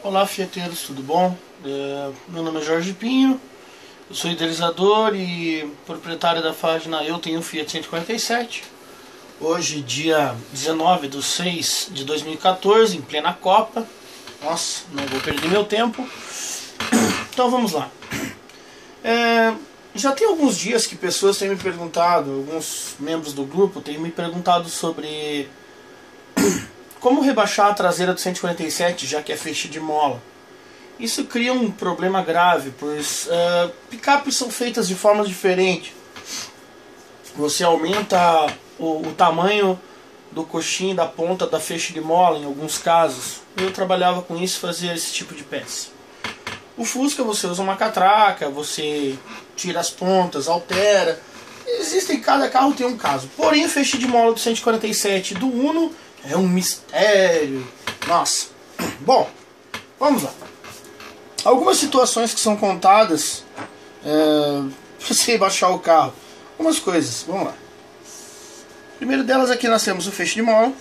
Olá, fieteiros, tudo bom? Meu nome é Jorge Pinho, eu sou idealizador e proprietário da página Eu Tenho Fiat 147. Hoje, dia 19/6/2014, em plena Copa. Nossa, não vou perder meu tempo. Então vamos lá. Já tem alguns dias que pessoas têm me perguntado, alguns membros do grupo têm me perguntado sobre como rebaixar a traseira do 147, já que é feixe de mola. Isso cria um problema grave, pois picapes são feitas de formas diferentes. Você aumenta o tamanho do coxim, da ponta da feixe de mola em alguns casos. Eu trabalhava com isso, fazia esse tipo de peça. O Fusca você usa uma catraca, você tira as pontas, altera. Existem, cada carro tem um caso. Porém, o feixe de mola do 147 do Uno é um mistério. Nossa. Bom, vamos lá. Algumas situações que são contadas para você baixar o carro. Algumas coisas, vamos lá. Primeiro delas, aqui nós temos o feixe de mola.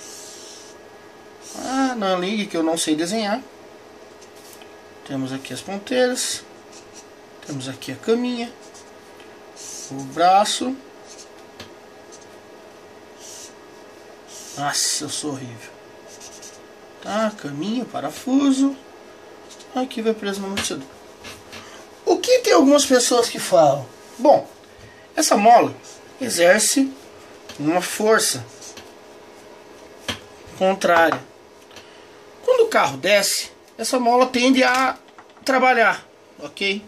Na liga que eu não sei desenhar. Temos aqui as ponteiras. Temos aqui a caminha. O braço. Nossa, eu sou horrível. Tá, caminho, parafuso. Aqui vai preso no amortecedor. O que tem algumas pessoas que falam? Bom, essa mola exerce uma força contrária. Quando o carro desce, essa mola tende a trabalhar, ok?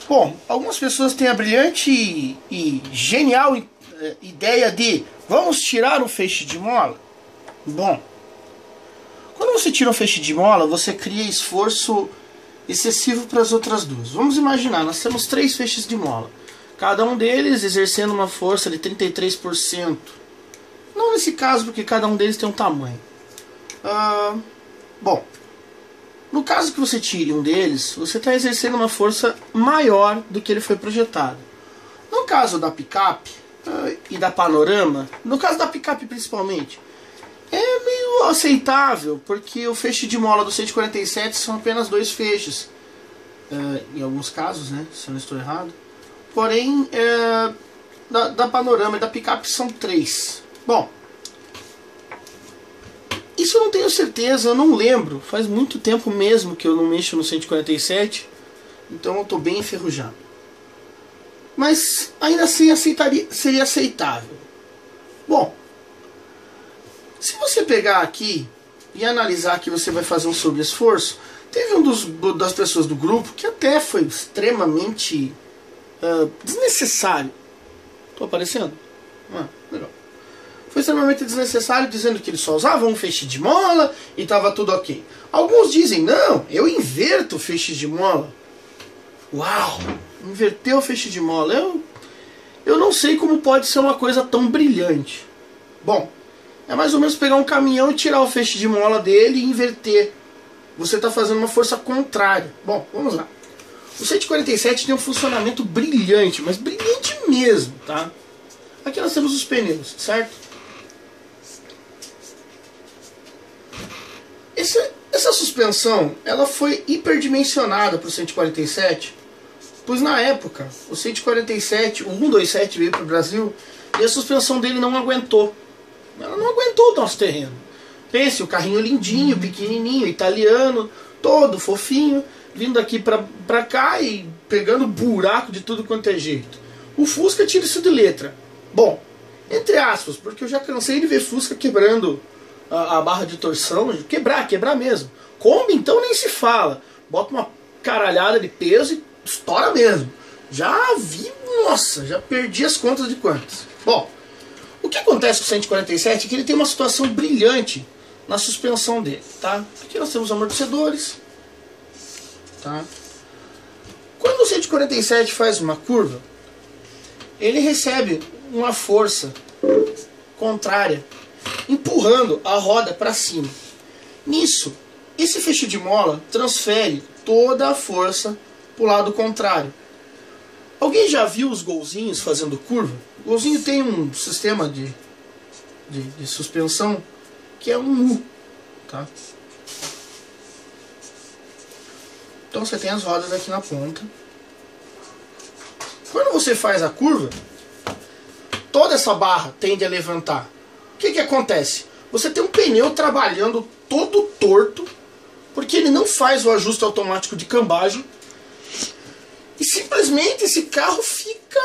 Bom, algumas pessoas têm a brilhante e genial ideia de vamos tirar o feixe de mola. Bom, quando você tira o feixe de mola, você cria esforço excessivo para as outras duas. Vamos imaginar, nós temos 3 feixes de mola, cada um deles exercendo uma força de 33%. Não nesse caso, porque cada um deles tem um tamanho. Bom, no caso que você tire um deles, você está exercendo uma força maior do que ele foi projetado. No caso da picape e da panorama, no caso da picape principalmente, é meio aceitável, porque o feixe de mola do 147 são apenas 2 feixes. Em alguns casos, né, se eu não estou errado. Porém, da panorama e da picape são 3. Bom, isso eu não tenho certeza, eu não lembro. Faz muito tempo mesmo que eu não mexo no 147, então eu estou bem enferrujado. Mas ainda assim seria aceitável. Bom, se você pegar aqui e analisar que você vai fazer um sobreesforço, teve das pessoas do grupo que até foi extremamente desnecessário. Estou aparecendo? Legal. Foi extremamente desnecessário, dizendo que ele só usava um feixe de mola e estava tudo ok. Alguns dizem, não, eu inverto o feixe de mola. Uau, inverteu o feixe de mola. Eu não sei como pode ser uma coisa tão brilhante. Bom, é mais ou menos pegar um caminhão e tirar o feixe de mola dele e inverter. Você está fazendo uma força contrária. Bom, vamos lá. O 147 tem um funcionamento brilhante, mas brilhante mesmo, tá? Aqui nós temos os pneus, certo? Essa suspensão, ela foi hiperdimensionada para o 147, pois na época, o 147, o 127 veio para o Brasil e a suspensão dele não aguentou. Ela não aguentou o nosso terreno. Pense, o carrinho lindinho, pequenininho, italiano, todo fofinho, vindo aqui pra cá e pegando buraco de tudo quanto é jeito. O Fusca tira isso de letra. Bom, entre aspas, porque eu já cansei de ver Fusca quebrando a barra de torção. Quebrar mesmo. Kombi então nem se fala. Bota uma caralhada de peso e estoura mesmo. Já vi, nossa, já perdi as contas de quantas. Bom, o que acontece com o 147 é que ele tem uma situação brilhante na suspensão dele, tá? Aqui nós temos amortecedores, tá? Quando o 147 faz uma curva, ele recebe uma força contrária, empurrando a roda para cima. Nisso, esse feixe de mola transfere toda a força para o lado contrário. Alguém já viu os golzinhos fazendo curva? O golzinho tem um sistema de suspensão que é um U, tá? Então você tem as rodas aqui na ponta. Quando você faz a curva, toda essa barra tende a levantar. O que acontece? Você tem um pneu trabalhando todo torto, porque ele não faz o ajuste automático de cambagem. E simplesmente esse carro fica...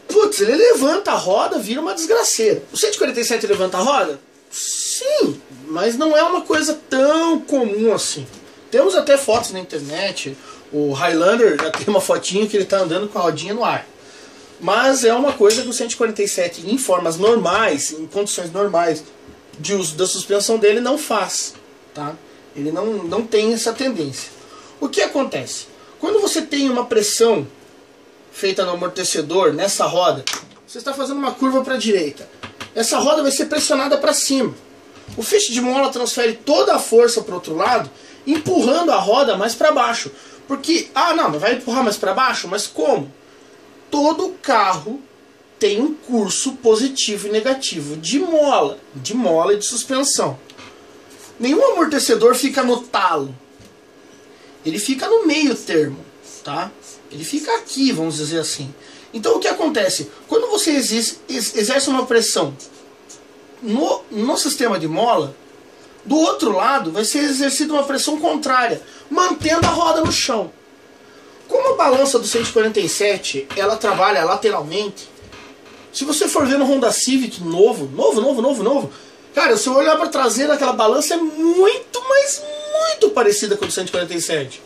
Putz, ele levanta a roda, vira uma desgraceira. O 147 levanta a roda? Sim, mas não é uma coisa tão comum assim. Temos até fotos na internet. O Highlander já tem uma fotinho que ele está andando com a rodinha no ar. Mas é uma coisa que o 147 em formas normais, em condições normais de uso da suspensão dele, não faz. Tá? Ele não tem essa tendência. O que acontece? Quando você tem uma pressão feita no amortecedor, nessa roda, você está fazendo uma curva para a direita. Essa roda vai ser pressionada para cima. O feixe de mola transfere toda a força para o outro lado, empurrando a roda mais para baixo. Porque, não vai empurrar mais para baixo? Mas como? Todo carro tem um curso positivo e negativo de mola e de suspensão. Nenhum amortecedor fica no talo. Ele fica no meio termo, tá? Ele fica aqui, vamos dizer assim. Então o que acontece? Quando você exerce uma pressão no sistema de mola, do outro lado vai ser exercida uma pressão contrária, mantendo a roda no chão. Como a balança do 147, ela trabalha lateralmente, se você for ver no Honda Civic novo, cara, se eu olhar para a traseira, aquela balança é muito, mas muito parecida com o do 147.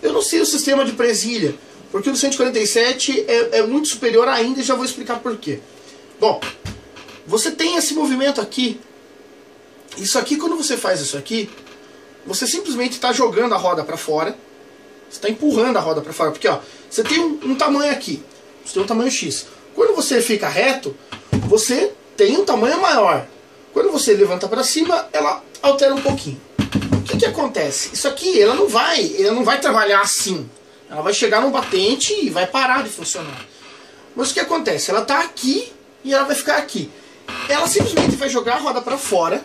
Eu não sei o sistema de presilha, porque o do 147 é muito superior ainda e já vou explicar por quê. Bom, você tem esse movimento aqui. Isso aqui, quando você faz isso aqui, você simplesmente está jogando a roda para fora. Você está empurrando a roda para fora. Porque ó, você tem um tamanho aqui. Você tem um tamanho X. Quando você fica reto, você tem um tamanho maior. Quando você levanta para cima, ela altera um pouquinho. O que acontece? Isso aqui, ela não vai trabalhar assim. Ela vai chegar num batente e vai parar de funcionar. Mas o que acontece? Ela está aqui e ela vai ficar aqui. Ela simplesmente vai jogar a roda para fora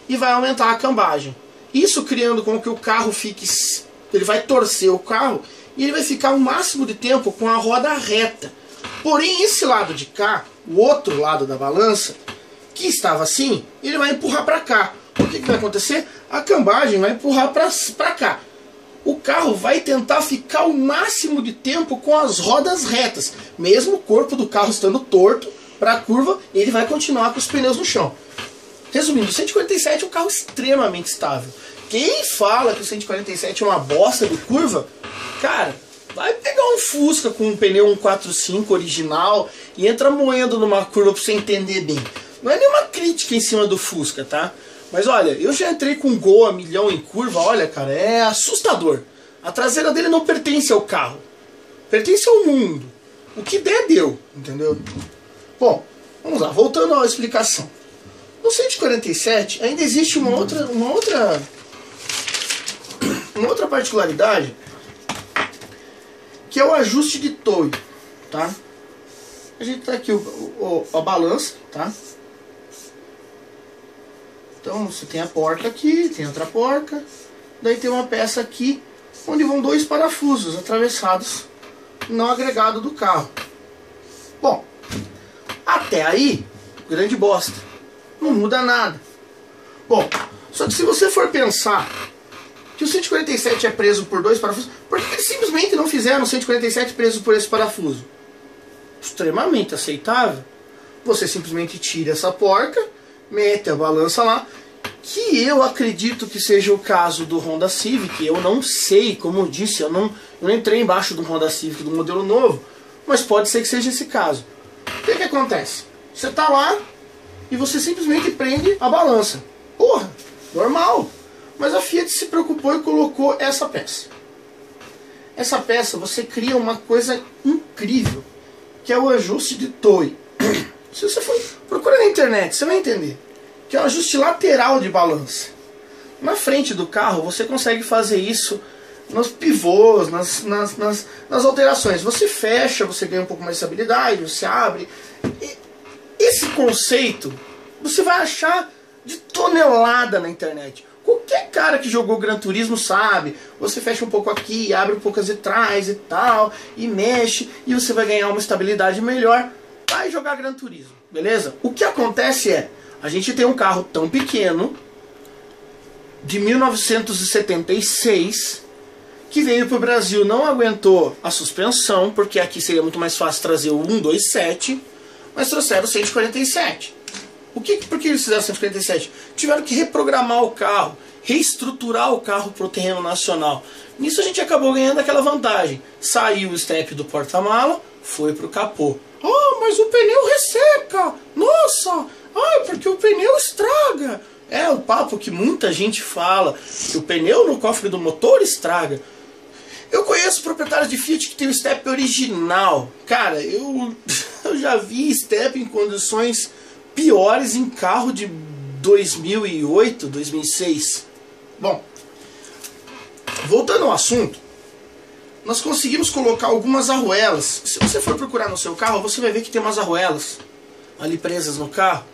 e vai aumentar a cambagem. Isso criando com que o carro fique... Ele vai torcer o carro e ele vai ficar o máximo de tempo com a roda reta. Porém, esse lado de cá, o outro lado da balança, que estava assim, ele vai empurrar para cá. O que vai acontecer? A cambagem vai empurrar para cá. O carro vai tentar ficar o máximo de tempo com as rodas retas. Mesmo o corpo do carro estando torto para a curva, ele vai continuar com os pneus no chão. Resumindo, o 147 é um carro extremamente estável. Quem fala que o 147 é uma bosta de curva, cara, vai pegar um Fusca com um pneu 145 original e entra moendo numa curva para você entender bem. Não é nenhuma crítica em cima do Fusca, tá? Mas olha, eu já entrei com um Gol a milhão em curva, olha cara, é assustador. A traseira dele não pertence ao carro, pertence ao mundo. O que der, deu, entendeu? Bom, vamos lá, voltando à explicação. No 147 ainda existe uma outra particularidade, que é o ajuste de toio, tá? A gente tá aqui a balança, tá? Então você tem a porca aqui, tem outra porca, daí tem uma peça aqui onde vão dois parafusos atravessados no agregado do carro. Bom, até aí, grande bosta, não muda nada. Bom, só que se você for pensar que o 147 é preso por dois parafusos, por que eles simplesmente não fizeram o 147 preso por esse parafuso? Extremamente aceitável. Você simplesmente tira essa porca, mete a balança lá, que eu acredito que seja o caso do Honda Civic. Eu não sei, como eu disse, eu não entrei embaixo do Honda Civic do modelo novo, mas pode ser que seja esse caso. O que acontece? Você está lá e você simplesmente prende a balança. Porra, normal. Mas a Fiat se preocupou e colocou essa peça. Essa peça você cria uma coisa incrível, que é o ajuste de toio. Se você for procurar na internet, você vai entender. Que é um ajuste lateral de balança. Na frente do carro você consegue fazer isso nos pivôs, nas alterações. Você fecha, você ganha um pouco mais de estabilidade, você abre. E esse conceito você vai achar de tonelada na internet. Qualquer cara que jogou Gran Turismo sabe. Você fecha um pouco aqui, abre um pouco as vitrines e tal, e mexe, e você vai ganhar uma estabilidade melhor. Vai jogar Gran Turismo, beleza? O que acontece é, a gente tem um carro tão pequeno, de 1976, que veio para o Brasil, não aguentou a suspensão, porque aqui seria muito mais fácil trazer o 127, mas trouxeram o 147. Por que eles fizeram 147? Tiveram que reprogramar o carro, reestruturar o carro para o terreno nacional. Nisso a gente acabou ganhando aquela vantagem. Saiu o step do porta-mala, foi para o capô. Ah, mas o pneu resseca! Nossa! Ah, porque o pneu estraga! É o papo que muita gente fala, que o pneu no cofre do motor estraga. Eu conheço proprietários de Fiat que tem o step original. Cara, eu já vi step em condições piores em carro de 2008, 2006. Bom, voltando ao assunto, nós conseguimos colocar algumas arruelas. Se você for procurar no seu carro, você vai ver que tem umas arruelas ali presas no carro.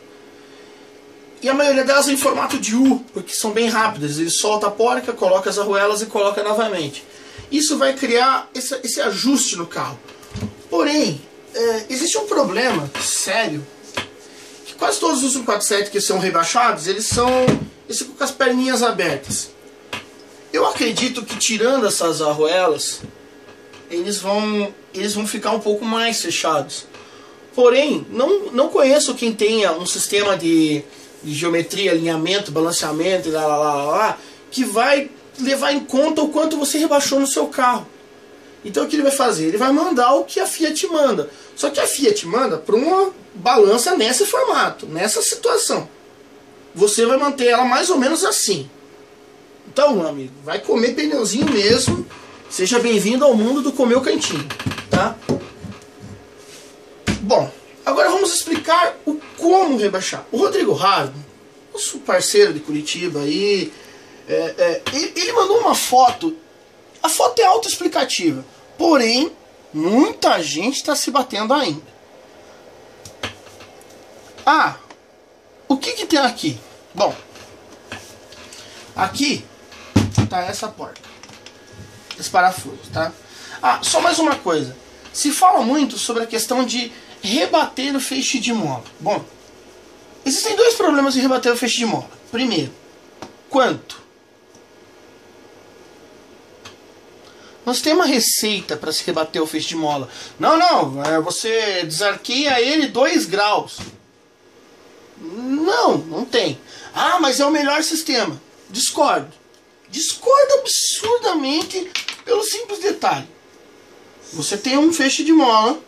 E a maioria delas é em formato de U, porque são bem rápidas. Ele solta a porca, coloca as arruelas e coloca novamente. Isso vai criar esse ajuste no carro. Porém, existe um problema sério. Que quase todos os 147 que são rebaixados, eles ficam com as perninhas abertas. Eu acredito que tirando essas arruelas, eles vão ficar um pouco mais fechados. Porém, não conheço quem tenha um sistema de geometria, alinhamento, balanceamento, que vai levar em conta o quanto você rebaixou no seu carro. Então o que ele vai fazer? Ele vai mandar o que a Fiat manda. Só que a Fiat manda para uma balança nesse formato, nessa situação. Você vai manter ela mais ou menos assim. Então, meu amigo, vai comer pneuzinho mesmo. Seja bem-vindo ao mundo do comer o cantinho, tá? Bom, agora vamos explicar o como rebaixar. O Rodrigo Raro, nosso parceiro de Curitiba aí, ele mandou uma foto. A foto é autoexplicativa, porém muita gente está se batendo ainda. Ah, o que tem aqui? Bom, aqui tá essa porta, esse parafuso, tá? Ah, só mais uma coisa. Se fala muito sobre a questão de rebater o feixe de mola. Bom, existem dois problemas em rebater o feixe de mola. Primeiro, quanto? Nós temos uma receita para se rebater o feixe de mola. Não, você desarqueia ele 2 graus. Não tem. Ah, mas é o melhor sistema. Discordo. Discordo absurdamente pelo simples detalhe. Você tem um feixe de mola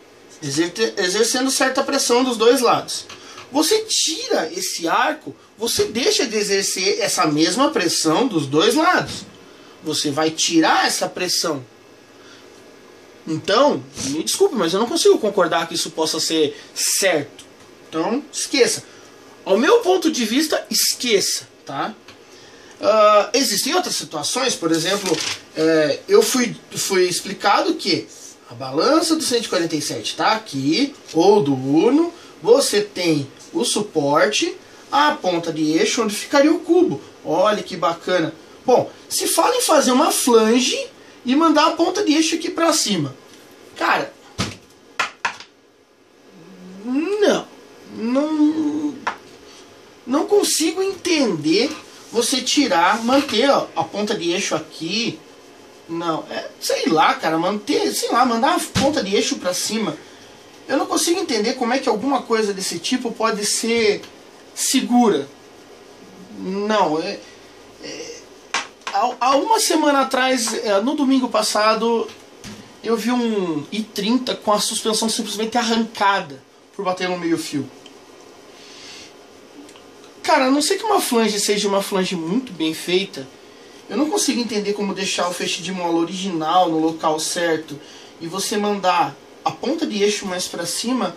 exercendo certa pressão dos dois lados. Você tira esse arco, você deixa de exercer essa mesma pressão dos dois lados. Você vai tirar essa pressão. Então, me desculpe, mas eu não consigo concordar que isso possa ser certo. Então, esqueça. Ao meu ponto de vista, esqueça, tá? Existem outras situações, por exemplo, eu fui explicado que a balança do 147 tá aqui, ou do Uno, você tem o suporte, a ponta de eixo onde ficaria o cubo. Olha que bacana. Bom, se fala em fazer uma flange e mandar a ponta de eixo aqui pra cima. Cara, não consigo entender você tirar, manter ó, a ponta de eixo aqui. Não, sei lá, cara, mandar a ponta de eixo pra cima. Eu não consigo entender como é que alguma coisa desse tipo pode ser segura. Não, há uma semana atrás, no domingo passado, eu vi um i30 com a suspensão simplesmente arrancada por bater no meio fio. Cara, a não ser que uma flange seja uma flange muito bem feita, eu não consigo entender como deixar o feixe de mola original no local certo e você mandar a ponta de eixo mais para cima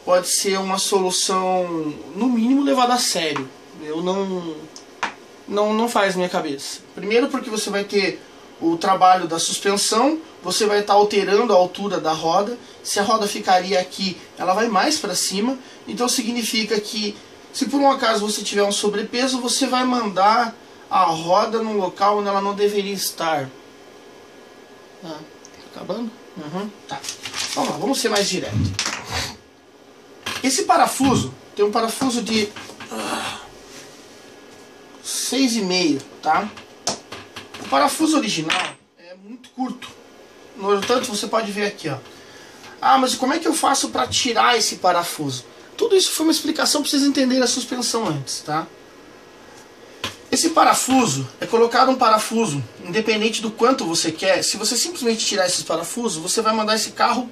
pode ser uma solução, no mínimo, levada a sério. Eu não faz minha cabeça. Primeiro porque você vai ter o trabalho da suspensão, você vai estar alterando a altura da roda. Se a roda ficaria aqui, ela vai mais para cima. Então significa que, se por um acaso você tiver um sobrepeso, você vai mandar a roda no local onde ela não deveria estar. Tá acabando? Tá. Vamos lá, vamos ser mais direto. Esse parafuso tem um parafuso de 6,5, tá? O parafuso original é muito curto. No entanto, você pode ver aqui, ó. Ah, mas como é que eu faço para tirar esse parafuso? Tudo isso foi uma explicação para vocês entenderem a suspensão antes, tá? Esse parafuso é colocado um parafuso, independente do quanto você quer. Se você simplesmente tirar esses parafusos, você vai mandar esse carro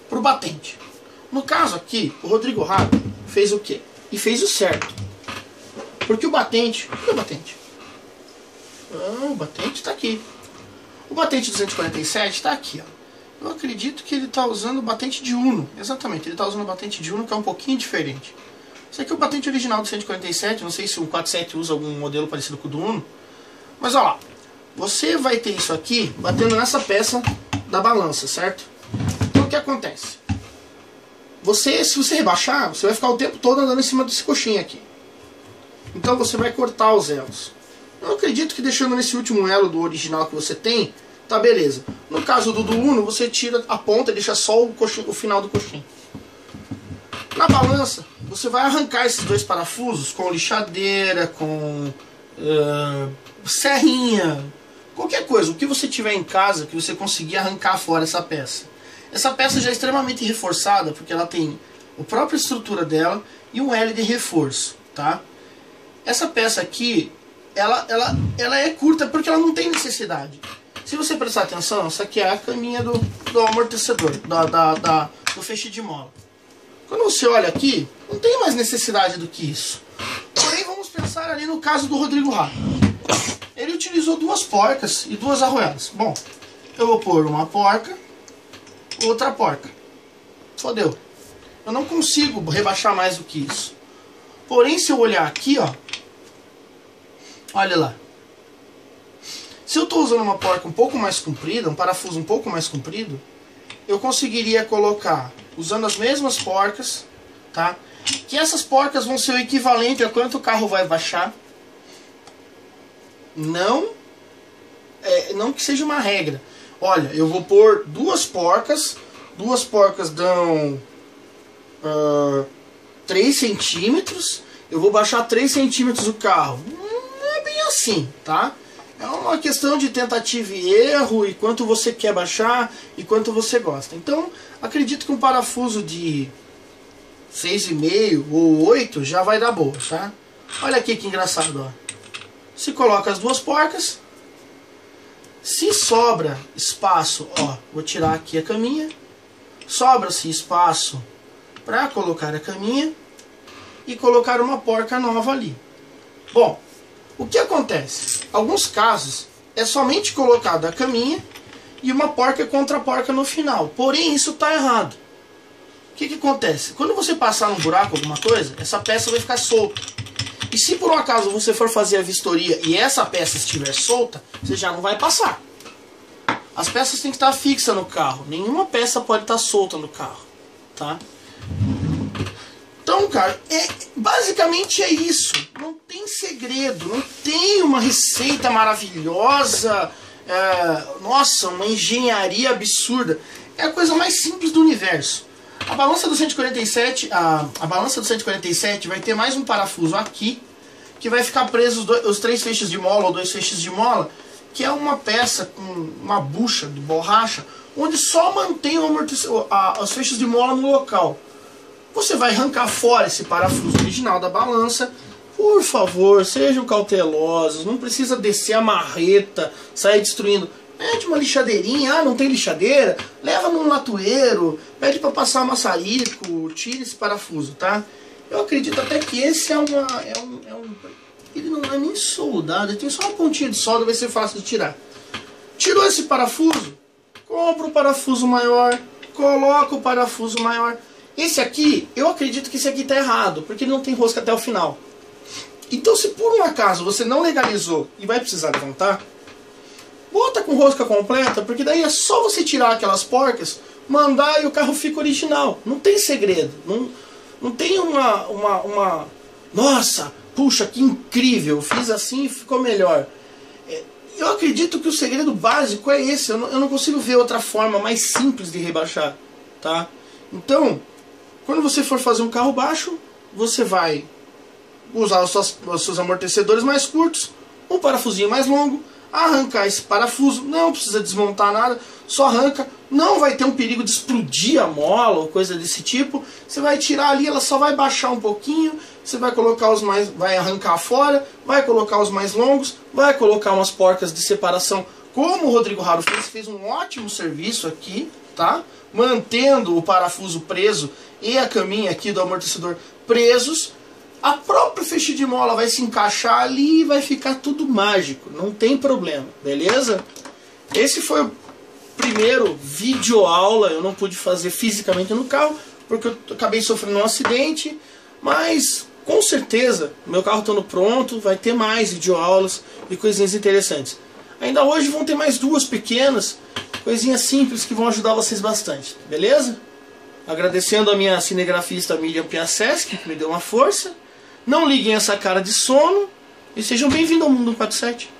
pro batente. No caso aqui, o Rodrigo Rato fez o quê? E fez o certo. Porque o batente... Cadê o batente? Ah, o batente está aqui. O batente 247 está aqui, ó. Eu acredito que ele está usando o batente de Uno. Exatamente, ele está usando o batente de Uno, que é um pouquinho diferente. Esse aqui é o batente original do 147. Não sei se o 47 usa algum modelo parecido com o do Uno. Mas olha lá. Você vai ter isso aqui batendo nessa peça da balança, certo? Então o que acontece? Se você rebaixar, você vai ficar o tempo todo andando em cima desse coxinho aqui. Então você vai cortar os elos. Eu acredito que deixando nesse último elo do original que você tem, tá beleza. No caso do Uno, você tira a ponta e deixa só o final do coxinho. Na balança, você vai arrancar esses dois parafusos com lixadeira, com serrinha, qualquer coisa. O que você tiver em casa que você conseguir arrancar fora essa peça. Essa peça já é extremamente reforçada, porque ela tem a própria estrutura dela e um L de reforço, tá? Essa peça aqui, ela é curta porque ela não tem necessidade. Se você prestar atenção, essa aqui é a caminha do amortecedor, do feixe de mola. Quando você olha aqui, não tem mais necessidade do que isso. Porém, vamos pensar ali no caso do Rodrigo Rato. Ele utilizou duas porcas e duas arroelas. Bom, eu vou pôr uma porca, outra porca. Fodeu. Eu não consigo rebaixar mais do que isso. Porém, se eu olhar aqui, ó, olha lá. Se eu estou usando uma porca um pouco mais comprida, um parafuso um pouco mais comprido, eu conseguiria colocar, usando as mesmas porcas, tá? Que essas porcas vão ser o equivalente a quanto o carro vai baixar. Não que seja uma regra. Olha, eu vou pôr duas porcas dão 3 centímetros, eu vou baixar 3 centímetros o carro. Não é bem assim, tá? É uma questão de tentativa e erro, e quanto você quer baixar e quanto você gosta. Então, acredito que um parafuso de 6,5 ou 8 já vai dar boa, tá? Olha aqui que engraçado, ó. Se coloca as duas porcas, se sobra espaço, ó, vou tirar aqui a caminha, sobra-se espaço para colocar a caminha e colocar uma porca nova ali. Bom, o que acontece? Alguns casos é somente colocada a caminha e uma porca contra a porca no final. Porém, isso está errado. O que acontece? Quando você passar num buraco alguma coisa, essa peça vai ficar solta. E se por um acaso você for fazer a vistoria e essa peça estiver solta, você já não vai passar. As peças têm que estar fixas no carro. Nenhuma peça pode estar solta no carro, tá? Então, cara, basicamente é isso. Não tem segredo, não tem uma receita maravilhosa, nossa, uma engenharia absurda. É a coisa mais simples do universo. A balança do 147, a balança do 147 vai ter mais um parafuso aqui, que vai ficar preso os 3 feixes de mola ou 2 feixes de mola, que é uma peça com uma bucha de borracha, onde só mantém os feixes de mola no local. Você vai arrancar fora esse parafuso original da balança. Por favor, sejam cautelosos. Não precisa descer a marreta, sair destruindo. Pede uma lixadeirinha. Ah, não tem lixadeira? Leva num latoeiro. Pede para passar maçarico. Tire esse parafuso, tá? Eu acredito até que esse ele não é nem soldado. Ele tem só uma pontinha de solda. Vai ser fácil de tirar. Tirou esse parafuso? Compra um parafuso maior. Coloca o parafuso maior. Esse aqui, eu acredito que esse aqui está errado, porque ele não tem rosca até o final. Então, se por um acaso você não legalizou e vai precisar levantar, bota com rosca completa, porque daí é só você tirar aquelas porcas, mandar e o carro fica original. Não tem segredo. Não tem uma nossa, puxa, que incrível, fiz assim e ficou melhor. Eu acredito que o segredo básico é esse. Eu não consigo ver outra forma mais simples de rebaixar, tá? Então, quando você for fazer um carro baixo, você vai usar os seus amortecedores mais curtos, um parafusinho mais longo, arrancar esse parafuso, não precisa desmontar nada, só arranca, não vai ter um perigo de explodir a mola ou coisa desse tipo. Você vai tirar ali, ela só vai baixar um pouquinho, você vai colocar os mais, vai arrancar fora, vai colocar os mais longos, vai colocar umas porcas de separação, como o Rodrigo Haro fez um ótimo serviço aqui, tá? Mantendo o parafuso preso e a caminha aqui do amortecedor presos. A própria feixe de mola vai se encaixar ali e vai ficar tudo mágico, não tem problema, beleza? Esse foi o primeiro vídeo aula, eu não pude fazer fisicamente no carro, porque eu acabei sofrendo um acidente, mas com certeza, meu carro estando pronto, vai ter mais videoaulas e coisinhas interessantes. Ainda hoje vão ter mais duas pequenas, coisinhas simples que vão ajudar vocês bastante, beleza? Agradecendo a minha cinegrafista Miriam Piaseschi, que me deu uma força. Não liguem essa cara de sono e sejam bem-vindos ao Mundo 47.